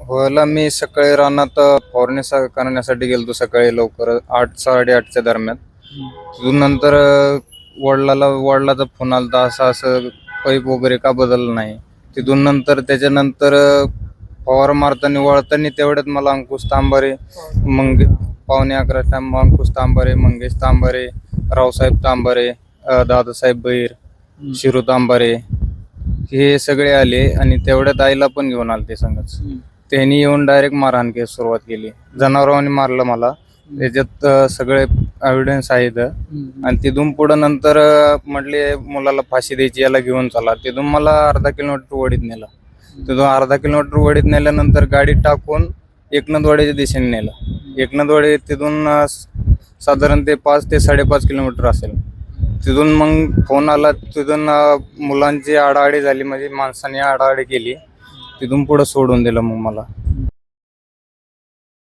व्हायला मी सकाळी रानात फवारणी करण्यासाठी गेलतो सकाळी लवकर 8-8:30च्या दरम्यान. तिथून नंतर वडिलाचा फोन आलता असं पाईप वगैरे का बदललं नाही. तिथून नंतर त्याच्यानंतर फवार मारताना वळताना तेवढ्यात मला अंकुश तांबारे, पावणे 11 टाइम अंकुश तांबारे, मंगेश तांबारे, रावसाहेब तांबारे, दादासाहेब बैर, शिरू तांबारे हे सगळे आले आणि तेवढ्यात आईला पण घेऊन आले ते संगच. त्यांनी येऊन डायरेक्ट मारहाण सुरुवात केली. जनावरांनी मारलं मला, त्याच्यात सगळे एव्हिडन्स आहेत. आणि तिथून पुढं नंतर म्हटले मुलाला फाशी द्यायची, याला घेऊन चला. तिथून मला अर्धा किलोमीटर वडीत नेलं. तिथून अर्धा किलोमीटर वडीत नेल्यानंतर गाडी टाकून एकनाथवाडीच्या दिशेने नेलं. एकनाथवाडी तिथून साधारण ते 5 ते 5.5 किलोमीटर असेल. तिथून मग फोन आला. तिथून मुलांची आडाआडी झाली, म्हणजे माणसाने आडाआडी केली. तिथून पुढं सोडून दिलं मग मला.